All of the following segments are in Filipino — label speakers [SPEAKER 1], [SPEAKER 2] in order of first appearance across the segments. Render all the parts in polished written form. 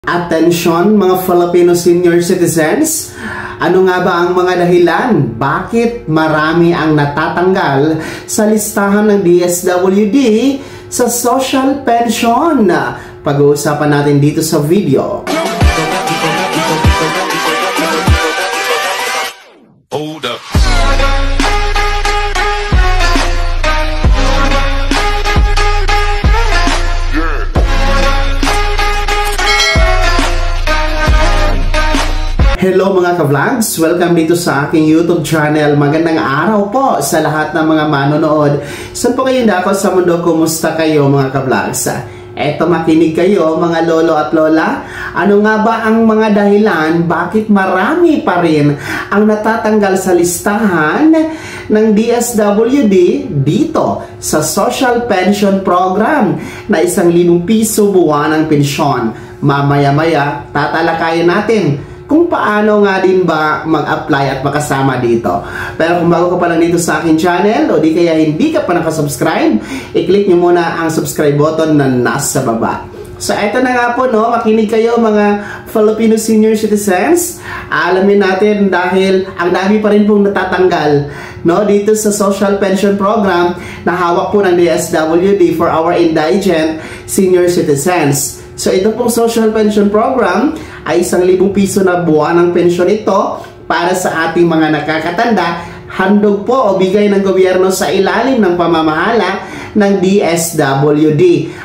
[SPEAKER 1] Atensyon mga Filipino senior citizens, ano nga ba ang mga dahilan? Bakit marami ang natatanggal sa listahan ng DSWD sa social pension? Pag-uusapan natin dito sa video.
[SPEAKER 2] Hold up.
[SPEAKER 1] Hello mga ka-vlogs! Welcome dito sa aking YouTube channel. Magandang araw po sa lahat ng mga manonood. Saan po kayo dako sa mundo? Kumusta kayo mga ka-vlogs? Eto, makinig kayo mga lolo at lola. Ano nga ba ang mga dahilan bakit marami pa rin ang natatanggal sa listahan ng DSWD dito sa Social Pension Program na 1,000 piso buwan ng pensyon? Mamaya-maya tatalakayin natin kung paano nga din ba mag-apply at makasama dito. Pero kung bago ka pa lang dito sa akin channel o di kaya hindi ka pa nakasubscribe, i-click nyo muna ang subscribe button na nasa baba. So eto na nga po, no, makinig kayo mga Filipino senior citizens. Alamin natin dahil ang dami pa rin pong natatanggal, no, dito sa Social Pension Program na hawak po ng DSWD for our indigent senior citizens. So ito pong Social Pension Program ay 1,000 piso na buwan ng pensyon ito para sa ating mga nakakatanda. Handog po o bigay ng gobyerno sa ilalim ng pamamahala ng DSWD.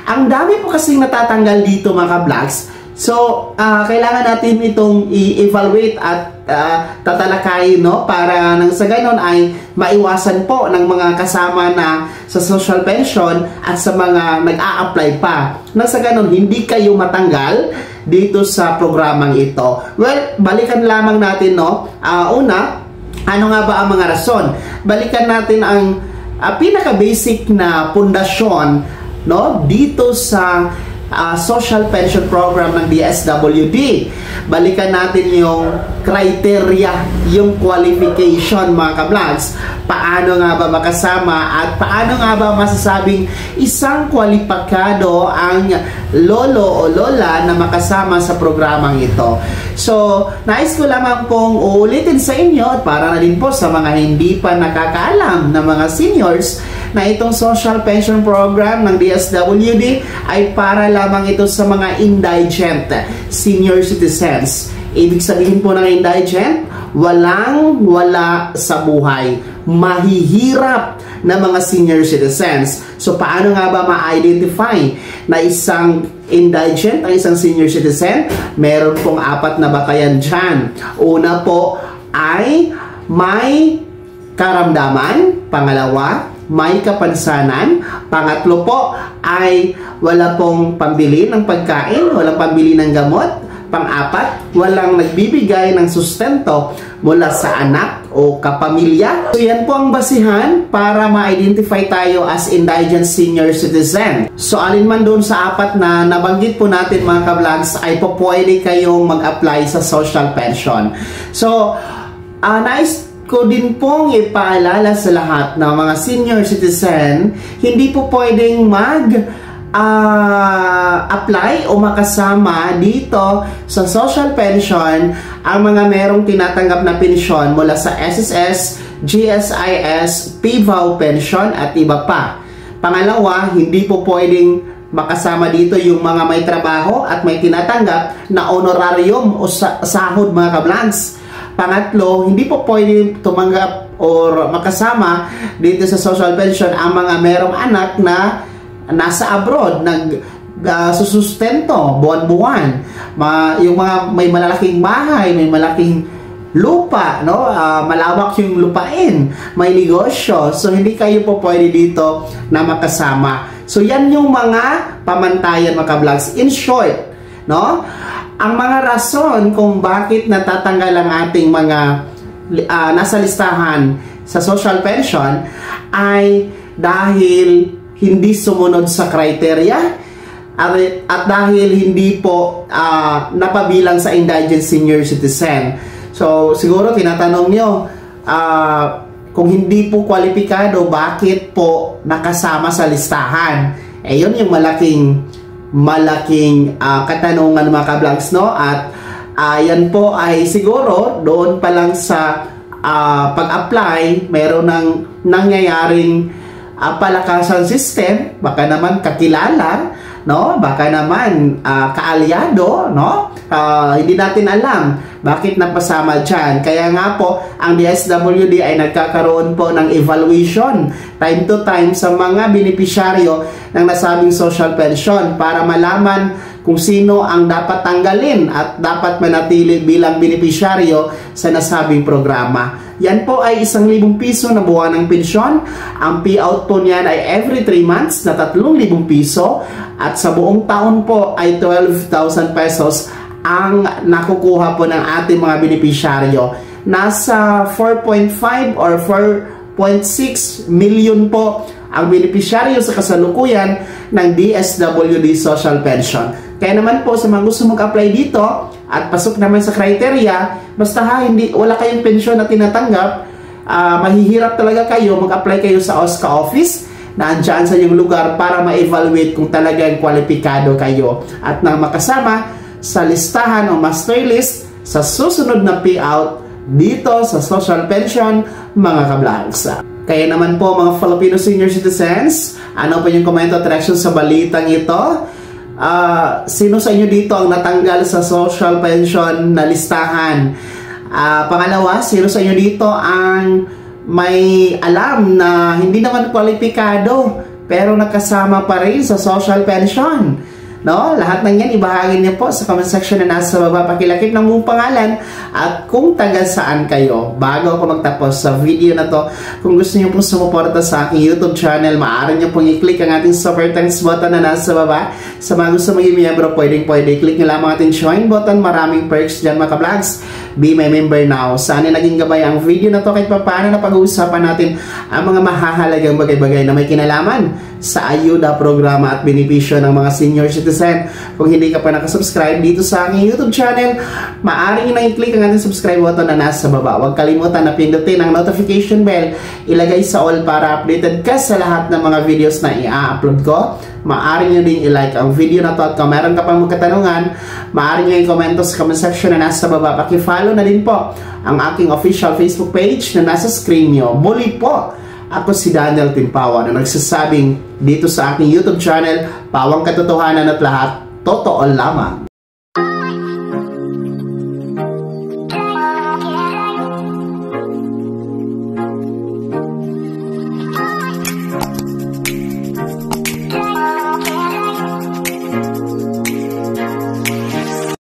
[SPEAKER 1] Ang dami po kasing natatanggal dito mga vlogs. So, kailangan natin itong i-evaluate at tatalakayin, no? Para nang sa ganon ay maiwasan po ng mga kasama na sa social pension at sa mga nag-a-apply pa. Nang sa ganon, hindi kayo matanggal dito sa programang ito. Well, balikan lamang natin, no? Una, ano nga ba ang mga rason? Balikan natin ang pinaka-basic na pundasyon, no? Dito sa Social Pension Program ng DSWD. Balikan natin yung criteria, yung qualification mga ka-vlogs. Paano nga ba makasama at paano nga ba masasabing isang kwalipikado ang lolo o lola na makasama sa programang ito. So, nais ko lamang pong uulitin sa inyo at para na din po sa mga hindi pa nakakaalam na mga seniors na itong Social Pension Program ng DSWD ay para lamang ito sa mga indigent senior citizens. Ibig sabihin po ng indigent, walang-wala sa buhay, mahihirap na mga senior citizens. So, paano nga ba ma-identify na isang indigent, ang isang senior citizen? Meron pong 4 na batayan dyan. Una po ay may karamdaman. Pangalawa, may kapansanan. Pangatlo po ay wala pong pambili ng pagkain, walang pambili ng gamot. Pang-apat, walang nagbibigay ng sustento mula sa anak o kapamilya. So yan po ang basihan para ma-identify tayo as indigent senior citizen. So alinman doon sa 4 na nabanggit po natin mga ka-vlogs ay po pwede kayong mag-apply sa social pension. So, nice ko din pong ipaalala sa lahat ng mga senior citizen, hindi po pwedeng apply o makasama dito sa social pension ang mga merong tinatanggap na pensyon mula sa SSS, GSIS, PVAW pension at iba pa. Pangalawa, hindi po pwedeng makasama dito yung mga may trabaho at may tinatanggap na honorarium o sahod mga ka-vlogs. Pangatlo, hindi po pwedeng tumanggap or makasama dito sa social pension ang mga merong anak na nasa abroad, susustento buwan-buwan. Yung mga may malalaking bahay, may malaking lupa, no? Malawak yung lupain, may negosyo. So, hindi kayo po pwede dito na makasama. So, yan yung mga pamantayan mga ka-vlogs. In short, no? Ang mga rason kung bakit natatanggal ang ating mga nasa listahan sa social pension ay dahil hindi sumunod sa criteria at dahil hindi po napabilang sa indigent senior citizen. So, siguro tinatanong nyo, kung hindi po kwalipikado, bakit po nakasama sa listahan? Eh, yun yung malaking malaking katanungan mga ka-vlogs, no? At yan po ay siguro doon pa lang sa pag-apply, meron ng nangyayaring palakasan system, baka naman kakilala, no? Baka naman kaalyado, no? Hindi natin alam bakit napasama dyan. Kaya nga po, ang DSWD ay nagkakaroon po ng evaluation time to time sa mga benepisyaryo ng nasabing social pension para malaman kung sino ang dapat tanggalin at dapat manatili bilang benepisyaryo sa nasabing programa. Yan po ay 1,000 piso na buwan ng pensyon. Ang payout po niyan ay every 3 months na 3,000 piso at sa buong taon po ay 12,000 pesos ang nakukuha po ng ating mga benepisyaryo. Nasa 4.5 or 4.6 million po ang benepisyaryo sa kasalukuyan ng DSWD Social Pension. Kaya naman po sa mga gusto mag-apply dito at pasok naman sa criteria, basta wala kayong pensyon na tinatanggap, mahihirap talaga kayo, mag-apply kayo sa OSCA office na andyan sa inyong lugar para ma-evaluate kung talagang kwalipikado kayo at nang makasama sa listahan o master list sa susunod na payout dito sa social pension mga ka-vlogs. Kaya naman po mga Filipino senior citizens, ano po yung komento at reaction sa balitang ito? Sino sa inyo dito ang natanggal sa social pension na listahan? Pangalawa, sino sa inyo dito ang may alam na hindi naman kwalipikado pero nakasama pa rin sa social pension? No? Lahat ng yan, ibahagi niyo po sa comment section na nasa baba. Pakilakip ng buong pangalan at kung taga saan kayo. Bago ako magtapos sa video na to, kung gusto niyo pong sumuporta sa aking YouTube channel, maaari niyo pong i-click ang ating super thanks button na nasa baba. Sa mga gusto maging miyembro, pwede i-click nyo lamang ating join button. Maraming perks dyan mga ka-vlogs. Be my member now. Sana naging gabay ang video na to kahit paano na pag-uusapan natin ang mga mahahalagang bagay-bagay na may kinalaman sa ayuda, programa at benepisyo ng mga senior citizen. Kung hindi ka pa nakasubscribe dito sa aking YouTube channel, maaaring nang i-click ang ating subscribe button na nasa baba. Huwag kalimutan na pindutin ang notification bell, ilagay sa all para updated ka sa lahat ng mga videos na i-upload ko. Maaaring nyo din i-like ang video na to at kung meron ka pang magkatanungan, maaaring nyo i-komento sa comment section na nasa baba. Paki-follow na din po ang aking official Facebook page na nasa screen nyo. Muli po, ako si Daniel Timpawa na nagsasabing dito sa aking YouTube channel, pawang katotohanan at lahat, totoo lamang.